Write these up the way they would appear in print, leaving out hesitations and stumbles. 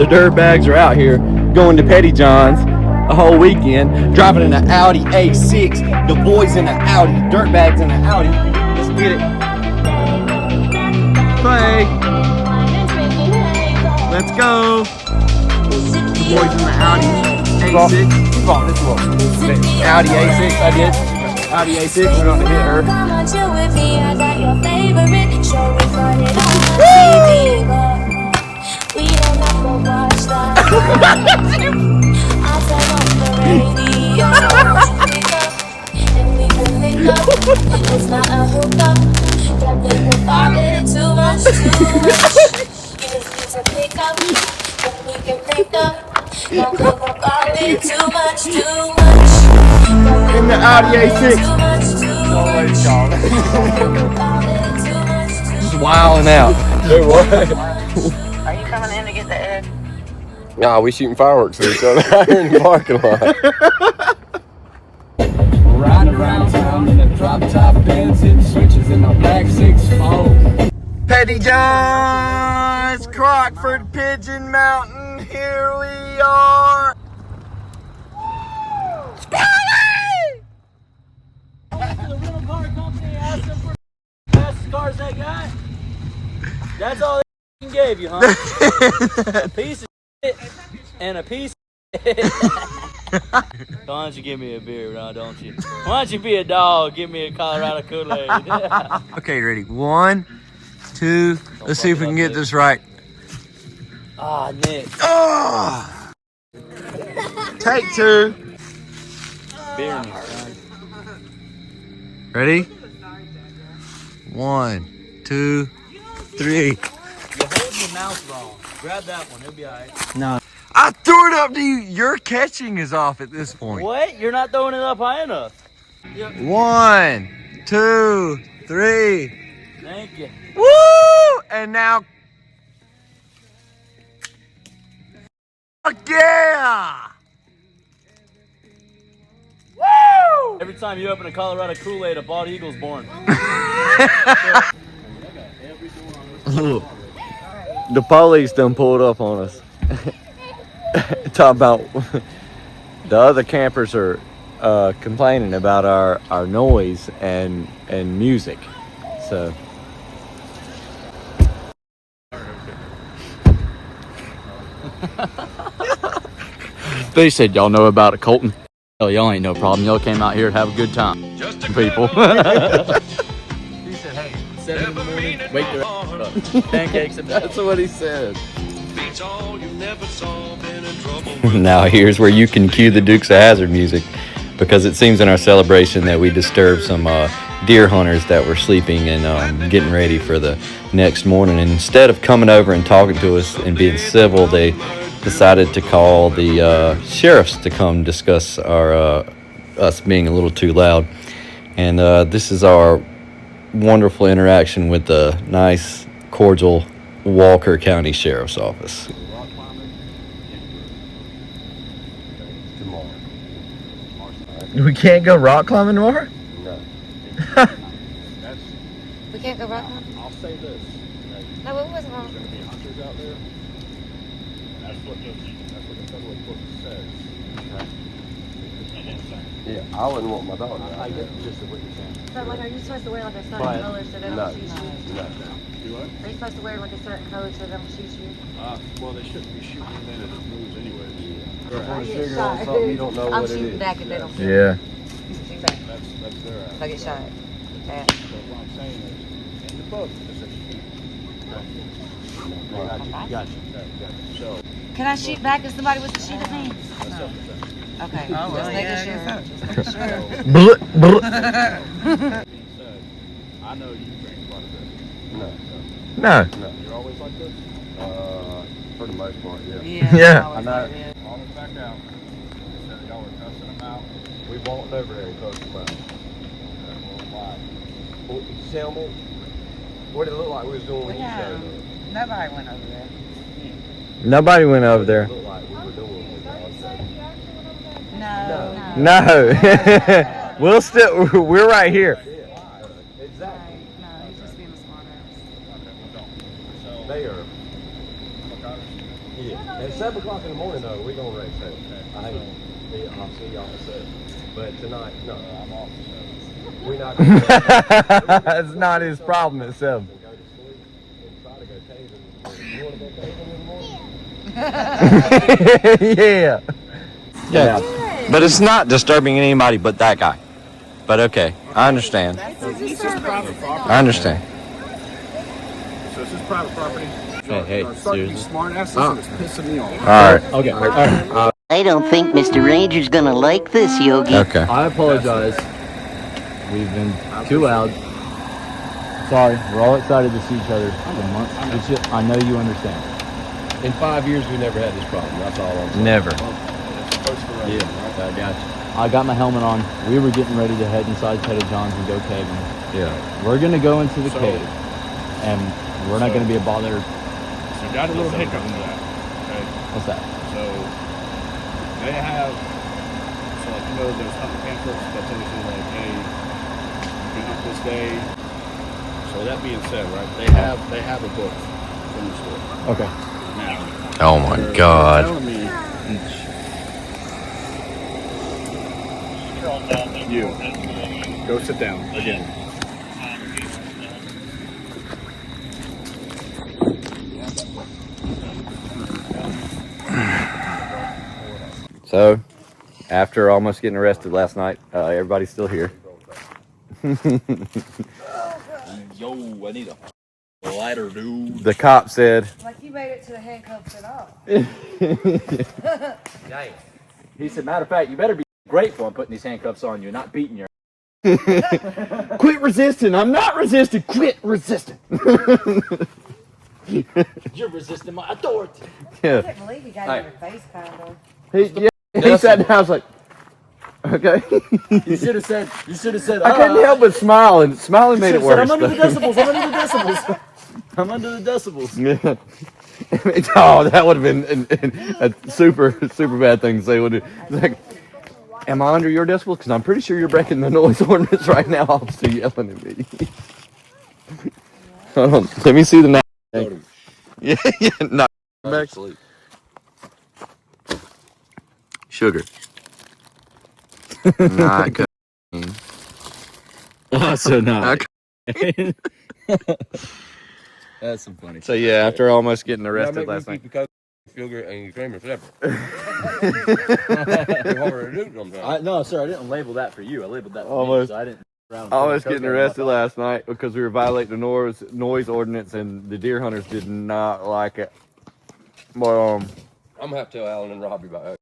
dirtbags are out here going to Petty John's a whole weekend, driving in an Audi A6. The boys in an Audi, the dirtbags in an Audi. Let's get it. Play. Let's go. The boys in the Audi A6. Audi A6, I did. Audi A6, we're gonna hit her. It's not a hookup. That thing will bother it too much. You just need to pick up. Then we can pick up. Don't think about it too much. In the Audi A6. Just wilding out. Hey, what? Are you coming in to get the egg? Nah, we shooting fireworks at each other out here in the parking lot. Riding around town in a drop top Benz, hitting switches in my black 6'4". Petty John's, Crockford, Pigeon Mountain, here we are. The rental car company asked them for the fastest cars they got. That's all they gave you, huh? A piece of shit and a piece of shit. Why don't you give me a beer, now, don't you? Why don't you be a dog? Give me a Colorado Kool-Aid. Okay, ready? 1, 2. Let's see if we can get this right. Ah, Nick. Oh! Take 2. Beer me, son. Ready? 1, 2, 3. You're holding your mouth wrong. Grab that one. It'll be all right. No. I threw it up to you. Your catching is off at this point. What? You're not throwing it up high enough. 1, 2, 3. Thank you. Woo! And now. Fuck yeah! Woo! Every time you open a Colorado Kool-Aid, a bald eagle's born. The police done pulled up on us. Talking about the other campers are complaining about our noise and music. So they said, y'all know about it, Colton. Oh, y'all ain't no problem. Y'all came out here to have a good time. People. He said, hey, 7 in the morning, wake their up. Pancakes and That's what he said. Now here's where you can cue the Dukes of Hazzard music, because it seems in our celebration that we disturbed some deer hunters that were sleeping and getting ready for the next morning. And instead of coming over and talking to us and being civil, they decided to call the sheriffs to come discuss us being a little too loud. And this is our wonderful interaction with the nice, cordial Walker County Sheriff's Office. We can't go rock climbing tomorrow? No. We can't go rock climbing? I'll say this. No, it wasn't wrong. There's going to be hunters out there. That's what the federal book says. Yeah, I wouldn't want my daughter out I there. get just what you're saying. But like, are you supposed to wear like a certain But- color so they No. don't shoot you? No. Do what? Are you supposed to wear like a certain color so they don't shoot you? Well, they shouldn't be shooting and then it moves anyways. Put a I get trigger shot. on something you don't know I'm what it shooting is. back if they don't shoot. Yeah. Shoot back. That's their If I get shot. Yeah. But what I'm saying is, in the book, it says shoot. Got you. So, Can I shoot back if somebody was to shoot at me? Okay. Oh, well, just making yeah, sure. I Just making sure. Blah, blah. being said, I know you drink quite a bit. No. No. You're always like this? For the most part, yeah. Yeah. always I know. like that. Call them back out. Said y'all were cussing them out. We walked over there and cussed them out. Why? Well, tell me, what did it look like we was doing when you Yeah. showed up? Nobody went over there. Nobody went over there. It looked like we were doing when we got outside. No. No. We're right here. Exactly. No, he's just being a smart ass. Okay, well, don't. So, They are. look, I understand. Yeah, that's 7 o'clock in the morning, though, we're going to race it. I'll see y'all at 7. But tonight, no, I'm off. We're not going to. It's not his problem at 7. Go to sleep and try to go caving. You want to go caving in the morning? Yeah. But it's not disturbing anybody but that guy. But okay, I understand. I understand. So it's just private property. Hey, seriously. Smart asses and it's pissing me off. All right. Okay. All right. I don't think Mr. Ranger's gonna like this, Yogi. Okay. I apologize. We've been too loud. Sorry. We're all excited to see each other for months. It's just, I know you understand. In 5 years, we never had this problem. That's all I'm saying. Never. Yeah, I got you. I got my helmet on. We were getting ready to head inside Teddy John's and go caving. Yeah. We're gonna go into the cave, and we're not gonna be a bother. So got a little hiccup to that. Okay. What's that? So they have, so like, you know, those hunting pamphlets that tell you like, hey, you can hunt this day. So that being said, right, they have a book from the store. Okay. Now, Oh my they're God. telling me, you go sit down again. So, after almost getting arrested last night, everybody's still here. Yo, I need a lighter, dude. The cop said, Like you made it to the handcuffs at all. He said, matter of fact, you better be grateful I'm putting these handcuffs on you, not beating your. quit resisting. I'm not resisting. Quit resisting. You're resisting my authority. I Yeah. can't believe you got in your face, kind of. He sat down. I was like, okay. You should have said. I couldn't help but smile, and smiling made it worse. I'm under the decibels. I'm under the decibels. I'm under the decibels. Yeah. Oh, that would have been a super bad thing to say. Would it? Like, am I under your decibels? Because I'm pretty sure you're breaking the noise ordinance right now. Officer yelling at me. Hold on. Let me see the map. Yeah, not back. Sugar. Not cocaine. Also not. Okay. That's some funny. So yeah, after almost getting arrested last night. Sugar and you cream are separate. No, sir, I didn't label that for you. I labeled that for Almost. me. So I didn't. Almost getting arrested last night because we were violating the noise ordinance, and the deer hunters did not like it. But I'm gonna have to tell Alan and Robbie about that.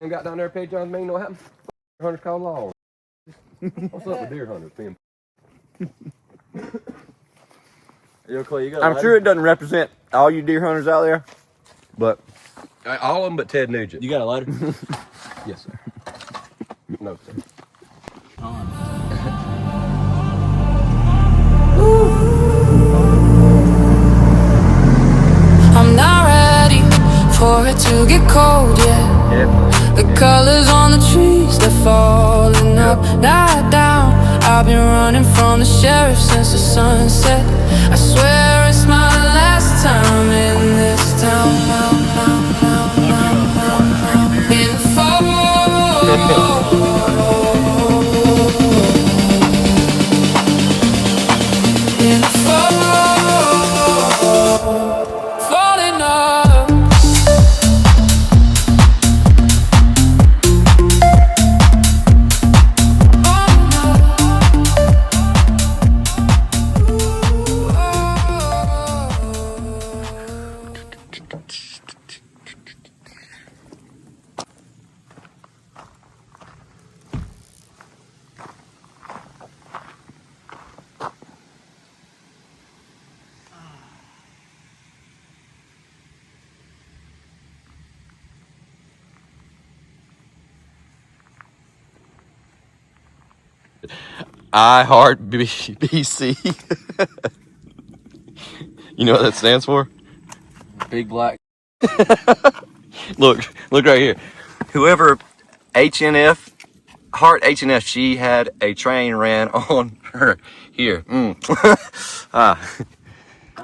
And got down there, paid John's man, you know what happened? Hunters called law. What's up with deer hunters, Tim? Yo, Clay, you got I'm sure it doesn't represent all you deer hunters out there, but All of them but Ted Nugent. You got a lighter? Yes, sir. No, sir. I'm not ready for it to get cold yet. The colors on the trees, they're falling up, not down. I've been running from the sheriff since the sunset. I swear it's my last time in this town. In the fall. In the fall. Falling up. I Heart BC. You know what that stands for? Big black. Look right here. Whoever HNF, Heart HNF, she had a train ran on her here.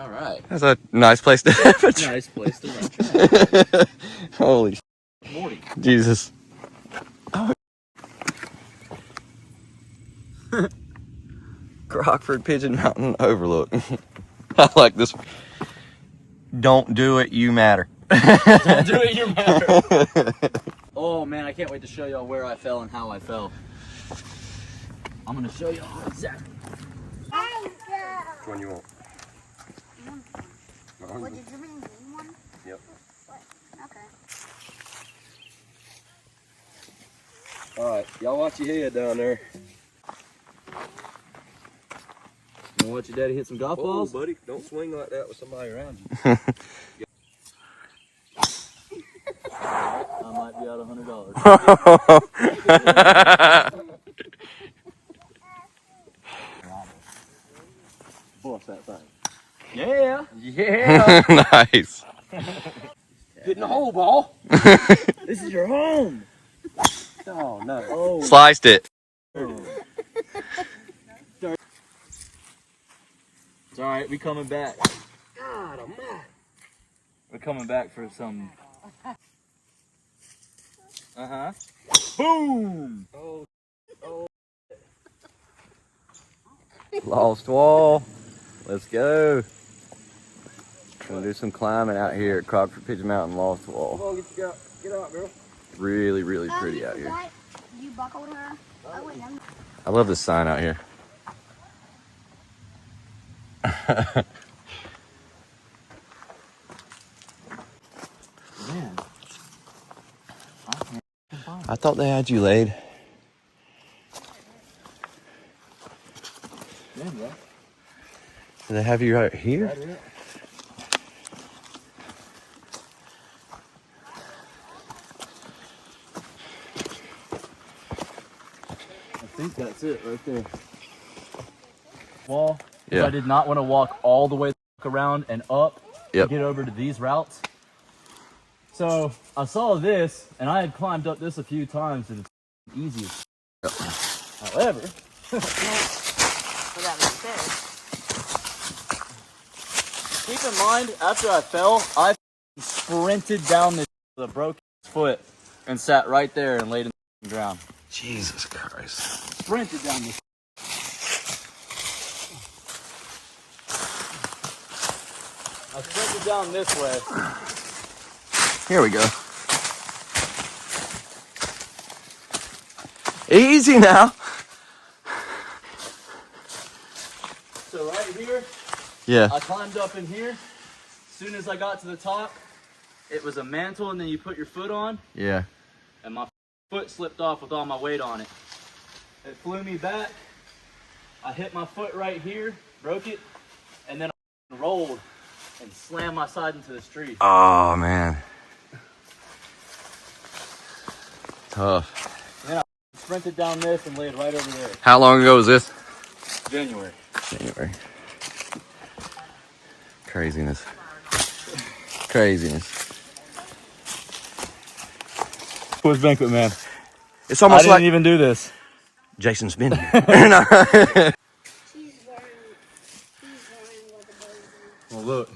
All right. That's a nice place to have a track. Nice place to run track. Holy Morty. Jesus. Crockford Pigeon Mountain Overlook. I like this one. Don't do it, you matter. Don't do it, you matter. Oh man, I can't wait to show y'all where I fell and how I fell. I'm gonna show y'all exactly. Which one you want? What did you bring me one? Yep. Okay. Alright, y'all watch your head down there. You wanna watch your daddy hit some golf balls? Buddy, don't swing like that with somebody around you. I might be out $100. Bust that thing. Yeah. Yeah. Nice. Get in the hole, ball. This is your home. Oh, no. Oh. Sliced it. It's alright, we coming back. God, I'm mad. We're coming back for some. Uh-huh. Boom! Oh. Lost wall. Let's go. Gonna do some climbing out here at Crockford Pigeon Mountain Lost Wall. Come on, get out, girl. Really, really pretty out here. You buckled her? Oh, wait, no. I love this sign out here. Man. I thought they had you laid. Yeah, bro. Do they have you right here? That it? I think that's it right there. Wall. Yeah. I did not want to walk all the way around and up Yep. to get over to these routes. So I saw this, and I had climbed up this a few times, and it's easy. Yep. However, Well, that was fair. keep in mind, after I fell, I sprinted down this with a broken foot and sat right there and laid in the ground. Jesus Christ. Sprinted down this. I sprinted down this way. Here we go. Easy now. So right here, Yeah. I climbed up in here. As soon as I got to the top, it was a mantle, and then you put your foot on, Yeah. and my foot slipped off with all my weight on it. It flew me back. I hit my foot right here, broke it, and then I rolled and slammed my side into this tree. Oh, man. Tough. And then I sprinted down this and laid right over there. How long ago was this? January. January. Craziness. Craziness. Where's Banquet Man? It's I almost didn't like even do this. Jason's been here. He's wearing what the boys Well, look.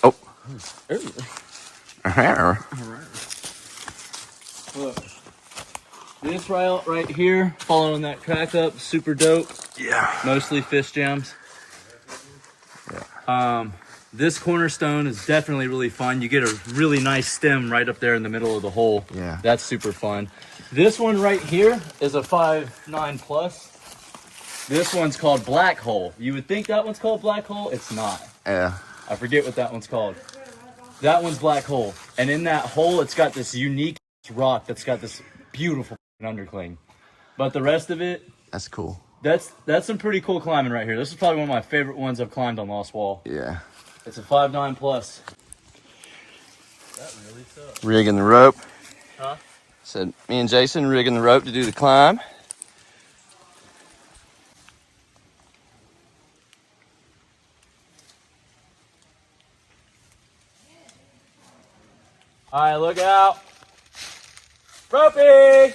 Oh. Look. This route right here, following that crack up, super dope. Yeah. Mostly fish jams. This cornerstone is definitely really fun. You get a really nice stem right up there in the middle of the hole. Yeah. That's super fun. This one right here is a 5.9 plus. This one's called Black Hole. You would think that one's called Black Hole. It's not. Yeah. I forget what that one's called. That one's Black Hole. And in that hole, it's got this unique rock that's got this beautiful undercling. But the rest of it, That's cool. that's some pretty cool climbing right here. This is probably one of my favorite ones I've climbed on Lost Wall. Yeah. It's a 5.9 plus. That really sucks. Rigging the rope. Huh? Said me and Jason rigging the rope to do the climb. All right, look out. Ropey!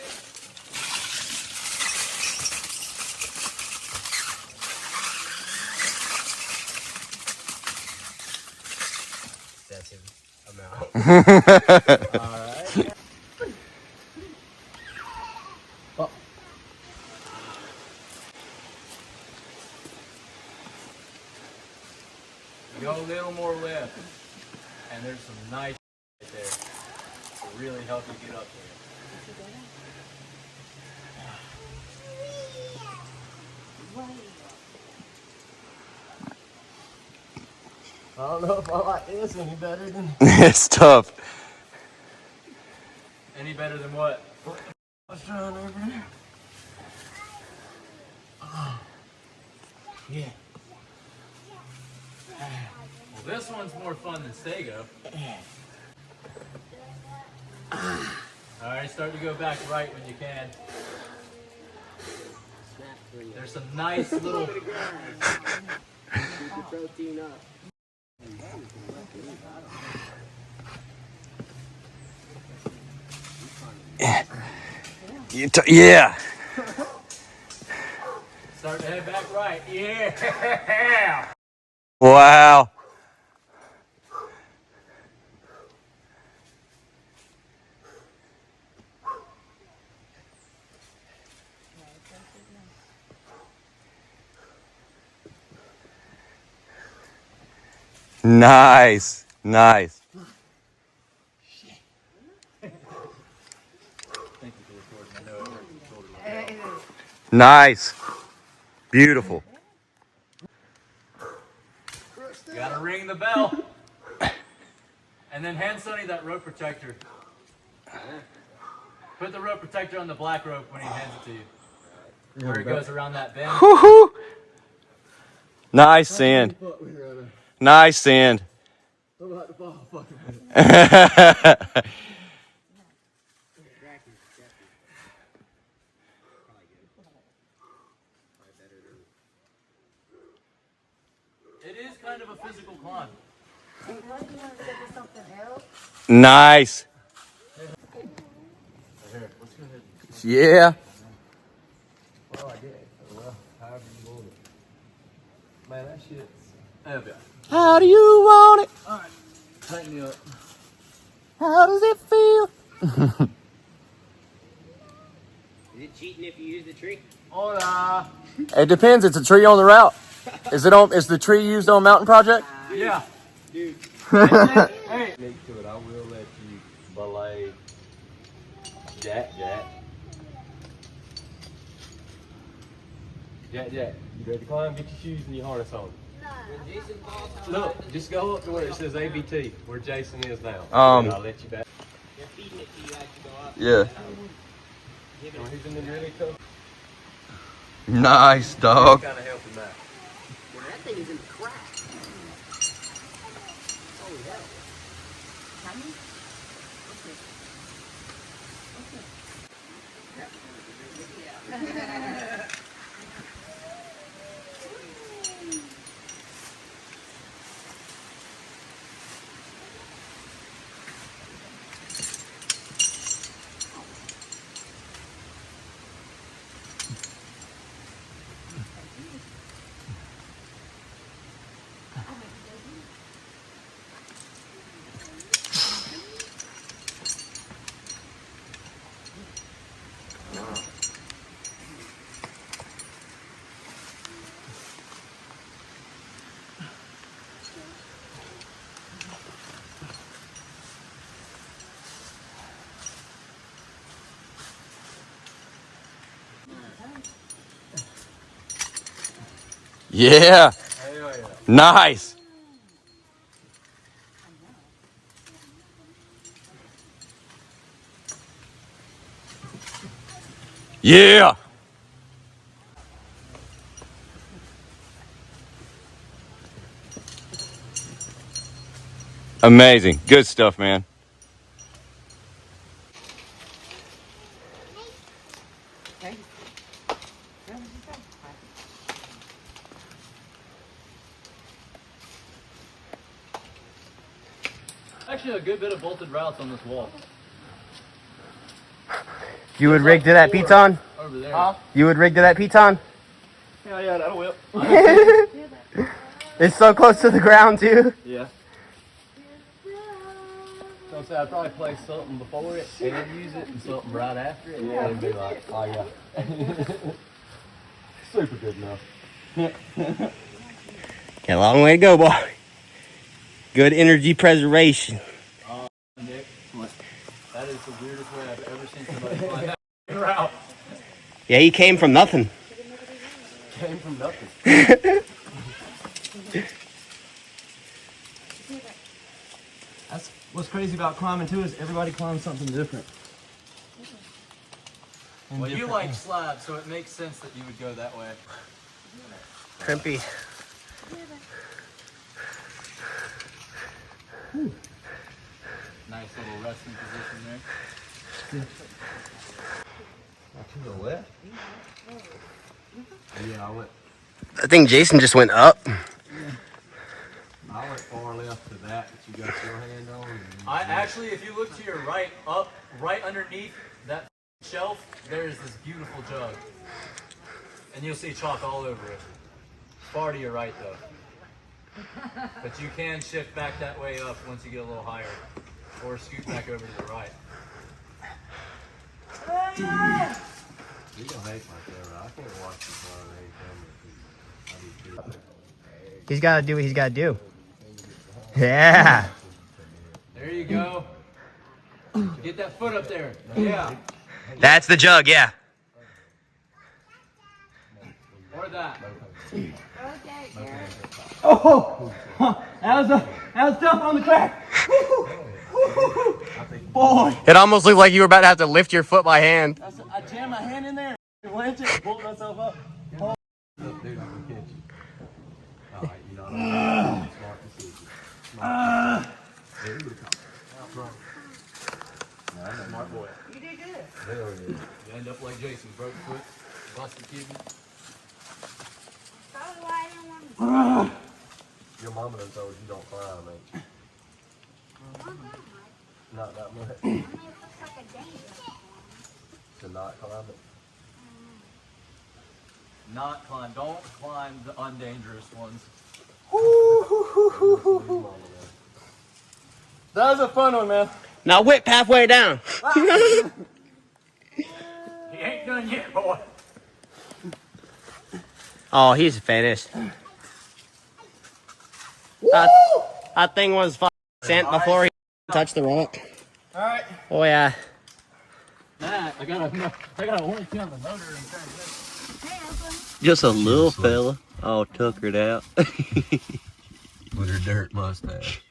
Go a little more left, and there's some nice right there to really help you get up there. I don't know if I like this any better than. It's tough. Any better than what? I was trying over there. Oh. Yeah. Well, this one's more fun than Stego. All right, start to go back right when you can. There's some nice little. Keep the protein up. Yeah. Start to head back right. Yeah. Wow. Nice. Nice. Nice. Beautiful. You gotta ring the bell. And then hand Sonny that rope protector. Put the rope protector on the black rope when he hands it to you. Where it goes around that bend. Woo-hoo. Nice sand. Nice sand. It is kind of a physical climb. Nice. Yeah. Man, that shit's. How do you want it? Tighten you up. How does it feel? Is it cheating if you use the tree? Hola. It depends. It's a tree on the route. Is the tree used on Mountain Project? Yeah. Dude. Hey. Sneak to it. I will let you belay Jack. Jack, you ready to climb? Get your shoes and your harness on. Look, just go up to where it says ABT, where Jason is now. And I'll let you back. They're feeding it to you as you go up. Yeah. He's in the really tough. Nice, dog. Kind of help him out. Well, that thing is in the crack. Holy hell. Yeah. Nice. Yeah. Amazing. Good stuff, man. Actually, a good bit of bolted routes on this wall. You would rig to that piton? Over there. You would rig to that piton? Yeah, that'll whip. It's so close to the ground, too. Yeah. gonna say I'd probably play something before it and use it and something right after it. Yeah. And be like, oh yeah. Super good enough. Got a long way to go, boy. Good energy preservation. Nick, that is the weirdest way I've ever seen somebody climb that route. Yeah, he came from nothing. Came from nothing. That's what's crazy about climbing too, is everybody climbs something different. Well, you like slabs, so it makes sense that you would go that way. Crimpy. Nice little resting position there. To the left? Yeah, I went I think Jason just went up. far left to that you got your hand on. I actually, if you look to your right, up, right underneath that shelf, there's this beautiful jug. And you'll see chalk all over it. Far to your right though. But you can shift back that way up once you get a little higher. Or scoot back over to the right. You gonna hate my camera. I can't watch the camera. He's got to do what he's got to do. Yeah. There you go. Get that foot up there. Yeah. That's the jug, yeah. Or that. Oh, that was tough on the crack. Boy. It almost looked like you were about to have to lift your foot by hand. I jammed my hand in there and went and pulled myself up. Dude, I'm gonna catch you. All right, you know what I'm saying? Smart decision. There you go. Smart boy. You did good. Hell yeah. You end up like Jason, broke foot, busted kidney. Probably why I didn't want to. Your mama done told you don't climb, ain't you? Not that much. I mean, it looks like a dangerous one. To not climb it. Not climb. Don't climb the undangerous ones. That was a fun one, man. Now whip halfway down. He ain't done yet, boy. Oh, he's finished. That thing was sent before he touched the rock. All right. Oh yeah. Matt, I gotta link on the motor and transmission. Just a little fella. All tuckered out. With her dirt mustache.